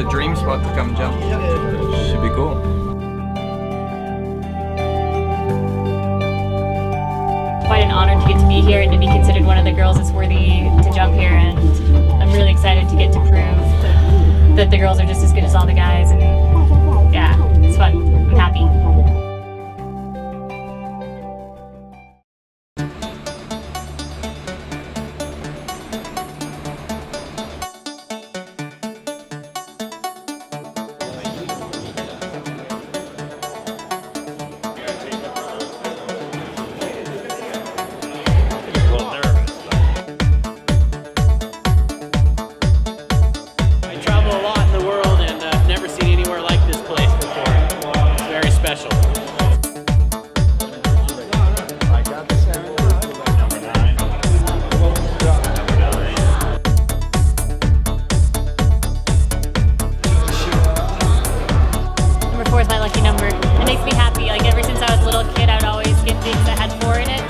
dream spot to come jump. Should be cool. Quite an honor to get to be here and to be considered one of the girls that's worthy to jump here, and I'm really excited to get to prove that the girls are just as good as all the guys, and yeah, it's fun. I'm happy.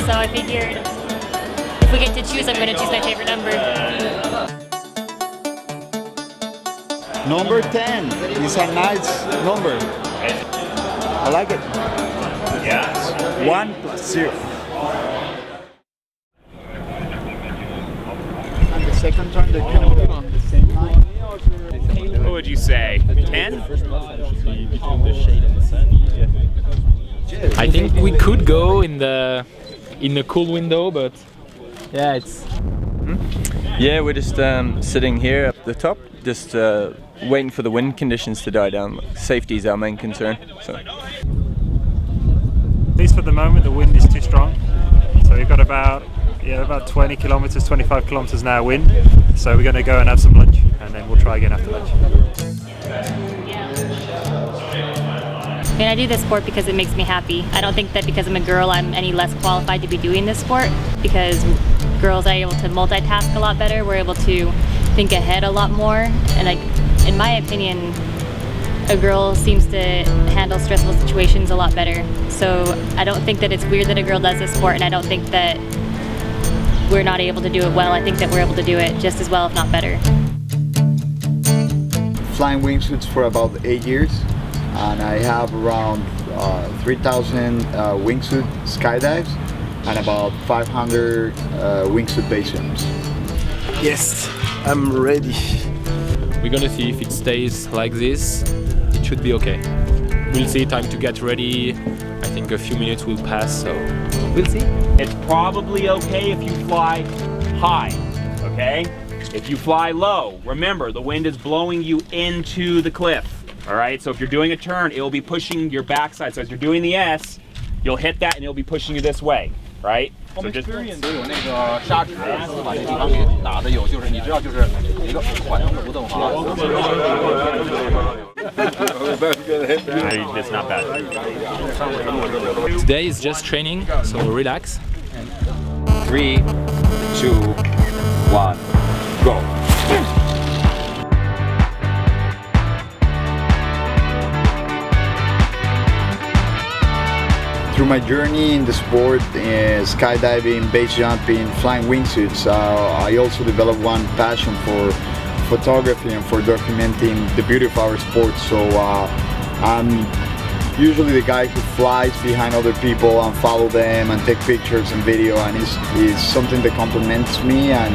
So I figured if we get to choose, I'm going to choose my favorite number. Number 10 is a nice number. I like it. Yes. 1+0. And the second time they can move on the same line. What would you say? 10? I think we could go in the cool window, but yeah, it's. Yeah, we're just sitting here at the top, just waiting for the wind conditions to die down. Safety is our main concern. So. At least for the moment, the wind is too strong. So we've got about 20 kilometers, 25 kilometers an hour wind. So we're going to go and have some lunch, and then we'll try again after lunch. I mean, I do this sport because it makes me happy. I don't think that because I'm a girl I'm any less qualified to be doing this sport, because girls are able to multitask a lot better, we're able to think ahead a lot more, and like, in my opinion, a girl seems to handle stressful situations a lot better. So I don't think that it's weird that a girl does this sport, and I don't think that we're not able to do it well. I think that we're able to do it just as well, if not better. Flying wingsuits for about 8 years. And I have around 3,000 wingsuit skydives and about 500 wingsuit base jumps. Yes, I'm ready. We're gonna see if it stays like this. It should be okay. We'll see. Time to get ready. I think a few minutes will pass, so we'll see. It's probably okay if you fly high, okay? If you fly low, remember the wind is blowing you into the cliff. All right, so if you're doing a turn, it will be pushing your backside. So as you're doing the S, you'll hit that and it'll be pushing you this way, right? So just it's not bad. Today is just training, so relax. 3, 2, 1, go. Through my journey in the sport, skydiving, base jumping, flying wingsuits, I also developed one passion for photography and for documenting the beauty of our sport. So I'm usually the guy who flies behind other people and follow them and take pictures and video, and it's something that complements me, and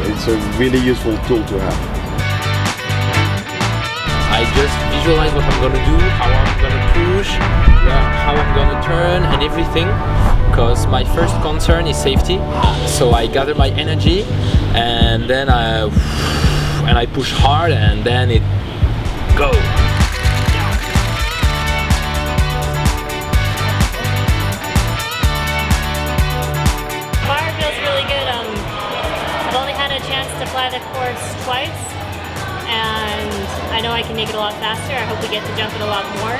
it's a really useful tool to have. I just visualize what I'm gonna do, how I'm gonna push, how I'm gonna turn and everything, because my first concern is safety. So I gather my energy and then I push hard and then it goes. Fire feels really good. I've only had a chance to fly the course twice, and I know I can make it a lot faster. I hope we get to jump it a lot more,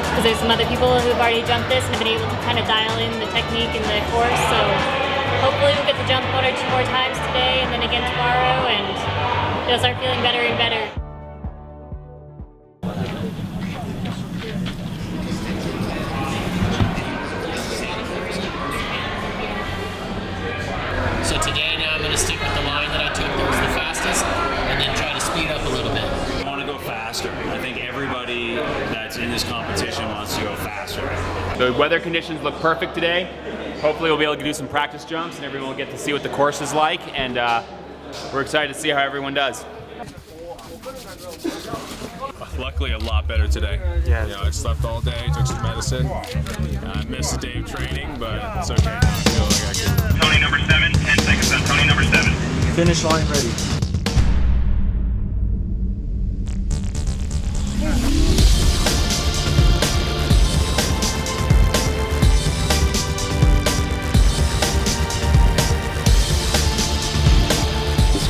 because there's some other people who've already jumped this and have been able to kind of dial in the technique and the course. So hopefully we'll get to jump 1 or 2 more times today and then again tomorrow, and it'll start feeling better and better. So today now I'm going to stick with the line that I took that was the fastest and then try to speed up a little bit. The weather conditions look perfect today. Hopefully we'll be able to do some practice jumps and everyone will get to see what the course is like, and we're excited to see how everyone does. Luckily, a lot better today. Yeah. You know, I slept all day, took some medicine. I missed a day of training, but it's okay. I feel like I can. Tony number 7, 10 seconds on Tony number 7. Finish line ready.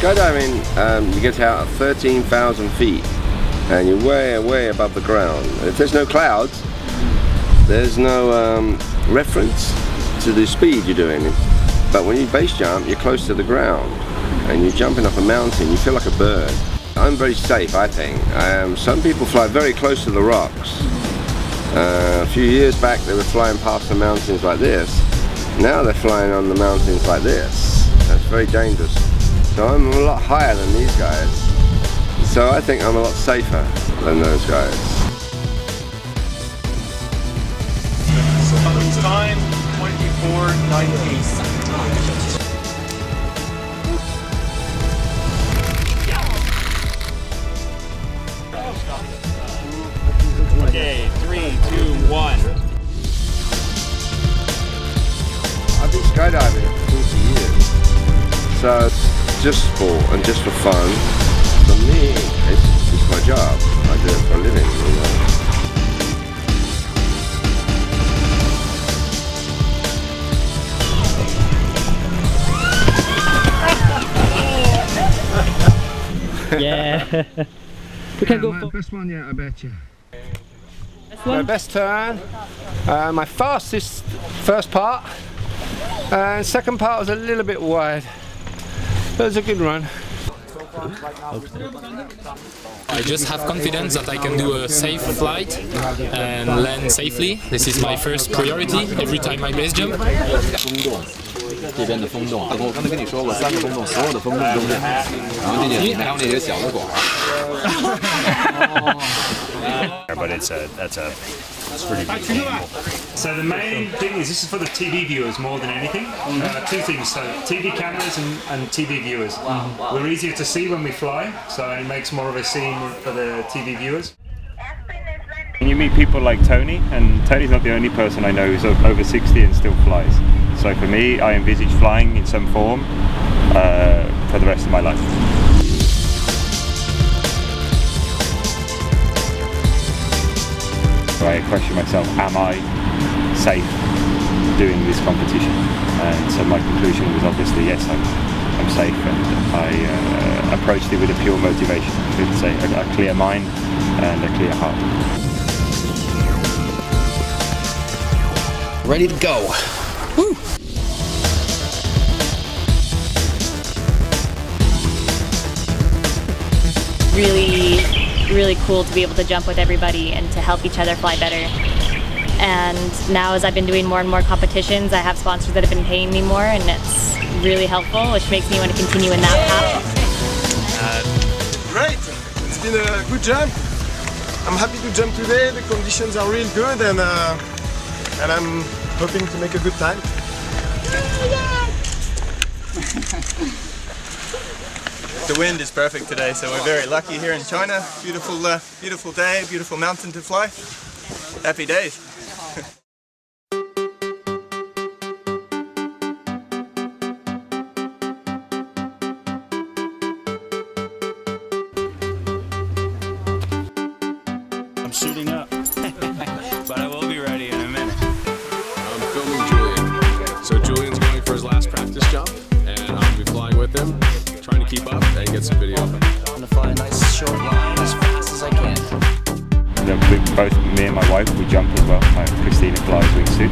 Skydiving, you get out at 13,000 feet and you're way, way above the ground. If there's no clouds, there's no reference to the speed you're doing. But when you base jump, you're close to the ground and you're jumping up a mountain, you feel like a bird. I'm very safe, I think. Some people fly very close to the rocks. A few years back they were flying past the mountains like this. Now they're flying on the mountains like this. That's very dangerous. So I'm a lot higher than these guys. So I think I'm a lot safer than those guys. Time 24:19. Okay, 3, 2, 1. I've been skydiving for 40 years. So it's just sport and just for fun. For me, it's my job. I do it for a living, you know. Yeah. We can go for best one yet, I bet you. my best turn. My fastest first part. And second part was a little bit wide. But it was a good run. I just have confidence that I can do a safe flight and land safely. This is my first priority every time I base jump. 这边的风洞，我刚才跟你说过，3个风洞，所有的风洞都是，然后这些还有那些小的管。But it's pretty beautiful. So the main thing is this is for the TV viewers more than anything. Two things, so TV cameras and TV viewers. We're easier to see when we fly, so it makes more of a scene for the TV viewers. And you meet people like Tony, and Tony's not the only person I know who's over 60 and still flies. So for me, I envisage flying in some form for the rest of my life. I question myself, am I safe doing this competition? And so my conclusion was obviously yes, I'm safe, and I approached it with a pure motivation. It's a clear mind and a clear heart. Ready to go. Woo! Really cool to be able to jump with everybody and to help each other fly better. And now as I've been doing more and more competitions, I have sponsors that have been paying me more, and it's really helpful, which makes me want to continue in that path. Great! It's been a good jump. I'm happy to jump today. The conditions are real good, and I'm hoping to make a good time. The wind is perfect today, so we're very lucky here in China. Beautiful, beautiful day, beautiful mountain to fly. Happy days. I'm suiting up, but I will be ready in a minute. I'm filming Julian. So Julian's going for his last practice jump, and I'll be flying with him, trying to keep up and get some video of it. I'm gonna fly a nice short line as fast as I can. Both me and my wife, we jump as well. Christina flies Wingsuit.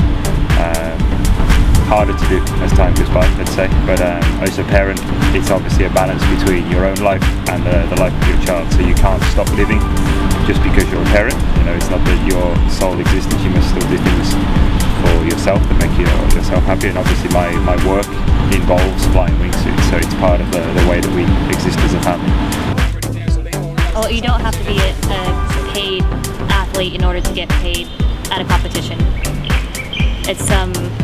Harder to do as time goes by, let's say. But as a parent, it's obviously a balance between your own life and the life of your child. So you can't stop living just because you're a parent. You know, it's not that your sole existence. You must still do things for yourself that make yourself happy. And obviously, my work involves flying Wingsuit, so it's part of the way that we exist as a family. Well, you don't have to be a paid athlete in order to get paid at a competition. It's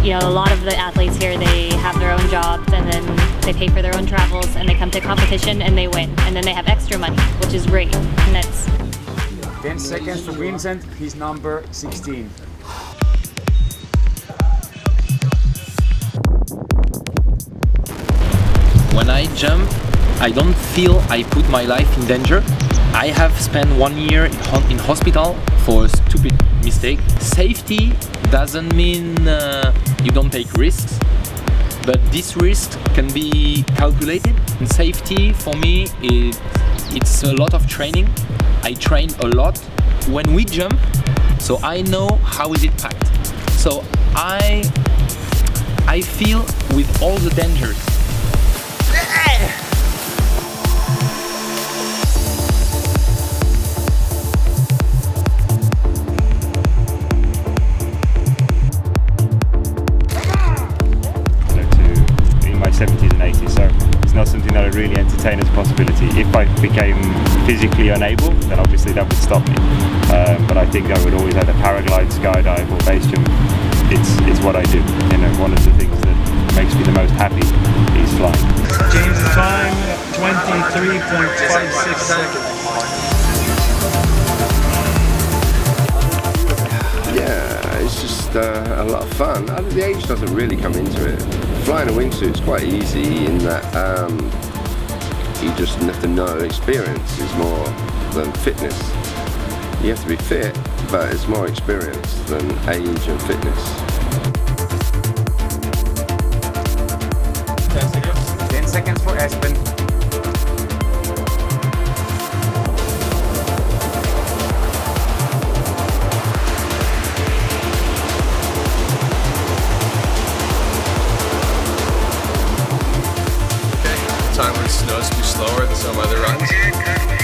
you know, a lot of the athletes here, they have their own jobs and then they pay for their own travels and they come to competition and they win, and then they have extra money, which is great. And that's 10 seconds for Vincent. He's number 16. When I jump, I don't feel I put my life in danger. I have spent 1 year in hospital for a stupid mistake. Safety doesn't mean you don't take risks, but this risk can be calculated. And safety for me, it's a lot of training. I train a lot when we jump, so I know how is it packed. So I feel with all the dangers. In my 70s and 80s, so it's not something that I really entertain as a possibility. If I became physically unable, then obviously that would stop me. But I think I would always either paraglide, skydive, or base jump. It's what I do. You know, one of the things that makes me the most happy is flying. James' time 23.56 seconds. Yeah, it's just a lot of fun. The age doesn't really come into it. Flying a wingsuit is quite easy in that you just have to know experience is more than fitness. You have to be fit, but it's more experience than age and fitness. 10 seconds for Aspen. Time was noticeably slower than some other runs,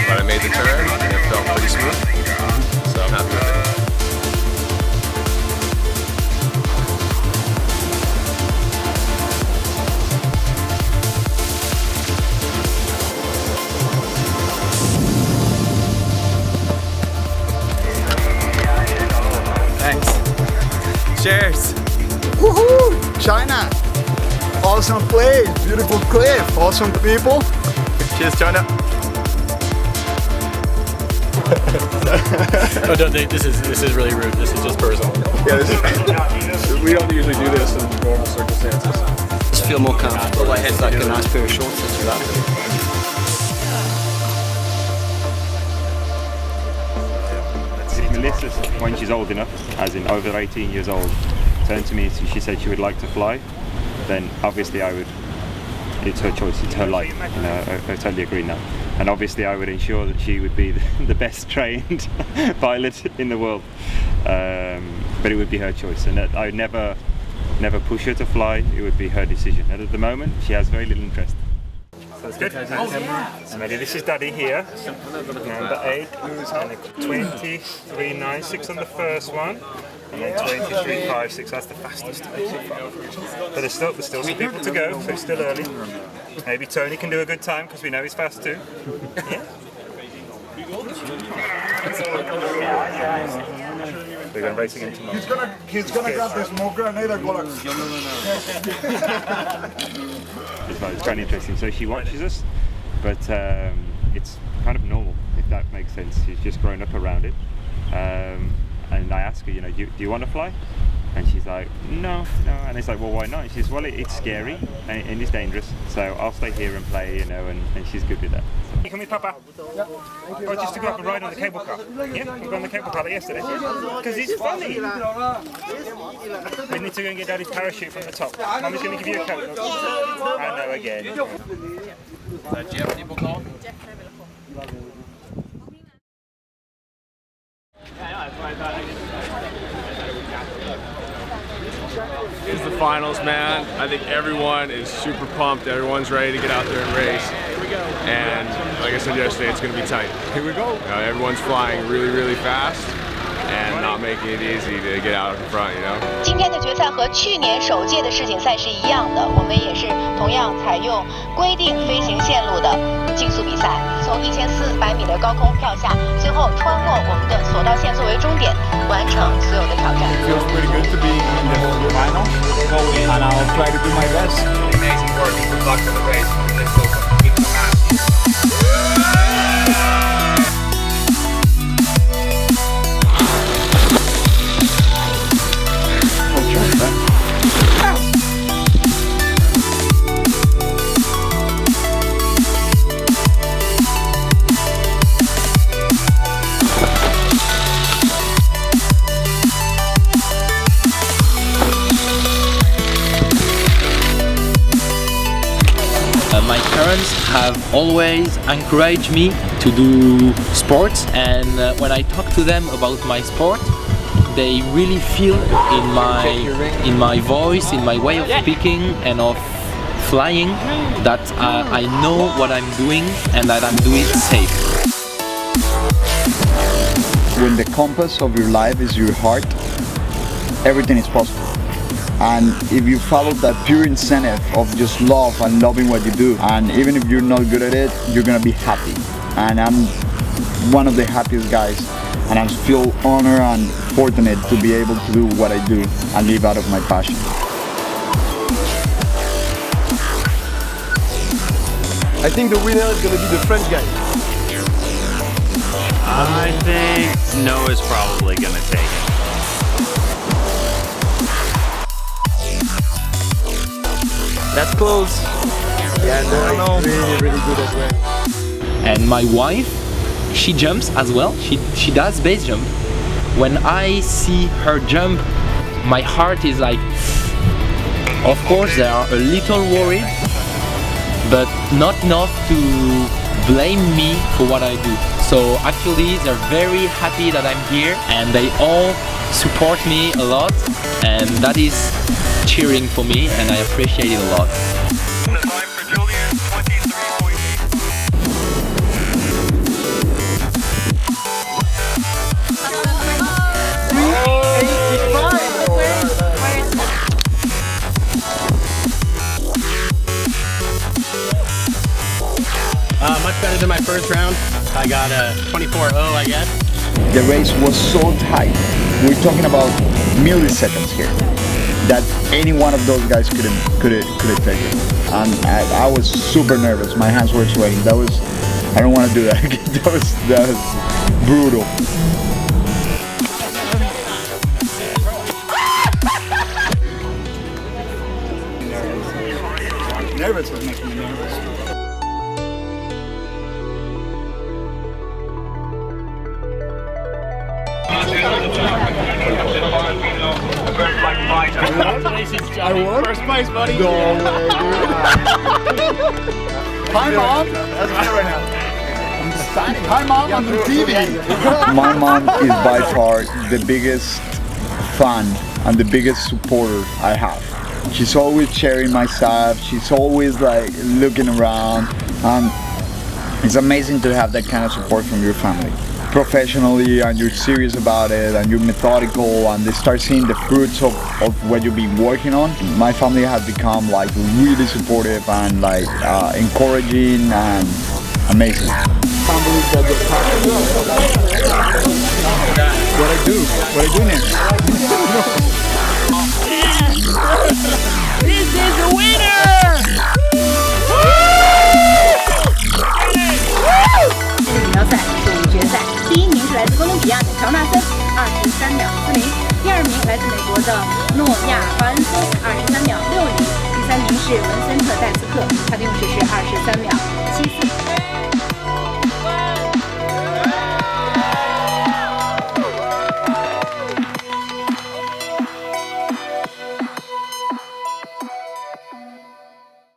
but I made the turn and it felt pretty smooth, so I'm happy with it. Thanks. Cheers. Woohoo! China. Awesome place, beautiful cliff, awesome people. Cheers, China. Oh, no, this is really rude. This is just personal. Yeah, we don't usually do this in normal circumstances. Just feel more comfortable. I had like a nice pair of shorts that you love. Melissa, when she's old enough, as in over 18 years old, turned to me and she said she would like to fly, then obviously I would, it's her choice, it's her life, you know, I totally agree now. And obviously I would ensure that she would be the best trained pilot in the world, but it would be her choice, and I would never push her to fly. It would be her decision, and at the moment she has very little interest. That's good. Ready? This is Daddy here, number 8, and 23.96 on the first one, and then 23.56. That's the fastest. But there's still some people to go, so it's still early. Maybe Tony can do a good time because we know he's fast too. Yeah. We're going racing in tomorrow. He's gonna grab this smoke grenade and go like. It's kind of interesting. So she watches us, but it's kind of normal, if that makes sense. She's just grown up around it. And I ask her, you know, do you want to fly? And she's like, no. And it's like, well, why not? And she says, well, it's scary and it's dangerous, so I'll stay here and play, you know, and she's good with that. You come with Papa? Yeah. Oh, just to go up and ride on the cable car. Yeah, we were on the cable car yesterday. Because it's funny. We need to go and get Daddy's parachute from the top. Mommy's going to give you a coat. I know again. Jeff, people call? It's the finals, man. I think everyone is super pumped. Everyone's ready to get out there and race. And like I said yesterday, it's going to be tight. Here we go. Everyone's flying really, really fast and not making it easy to get out in front, you know. 今天的决赛和去年首届的世锦赛是一样的，我们也是同样采用规定飞行线路的竞速比赛，从1400米的高空跳下，最后穿过我们的索道线作为终点，完成所有的挑战。Feels pretty good to be in the now, and I'll try to do my best. Amazing work. Good luck for the race. Let's go. Keep the My parents have always encouraged me to do sports, and when I talk to them about my sport, they really feel in my voice, in my way of speaking and of flying, that I know what I'm doing and that I'm doing it safe. When the compass of your life is your heart, everything is possible. And if you follow that pure incentive of just love and loving what you do, and even if you're not good at it, you're gonna be happy. And I'm one of the happiest guys, and I feel honored and fortunate to be able to do what I do and live out of my passion. I think the winner is going to be the French guy. I think Noah's probably going to take it. That's close. Yeah, Noah is really good as well. And my wife, she jumps as well. She does base jump. When I see her jump, my heart is like, of course they are a little worried, but not enough to blame me for what I do. So actually they're very happy that I'm here, and they all support me a lot, and that is cheering for me, and I appreciate it a lot. Much better than my first round. I got a 24.0, I guess. The race was so tight. We're talking about milliseconds here, that any one of those guys could have taken it. And I was super nervous. My hands were sweating. I don't want to do that again. That was brutal. Nervous was making me nervous. Congratulations, Johnny. First place, buddy. No way, Hi, Mom. That's me right now. I'm standing. Hi, Mom. I'm on TV. My mom is by far the biggest fan and the biggest supporter I have. She's always sharing my stuff. She's always like looking around. It's amazing to have that kind of support from your family. Professionally, and you're serious about it, and you're methodical, and they start seeing the fruits of what you've been working on. My family has become like really supportive and like encouraging and amazing. Can't believe that just happened. What I do next? This is the winner! 锦标赛是决赛，第一名是来自哥伦比亚的乔纳森，23秒40；第二名来自美国的诺亚·华恩松，23秒60；第三名是文森特·戴斯克，他的用时是23秒74。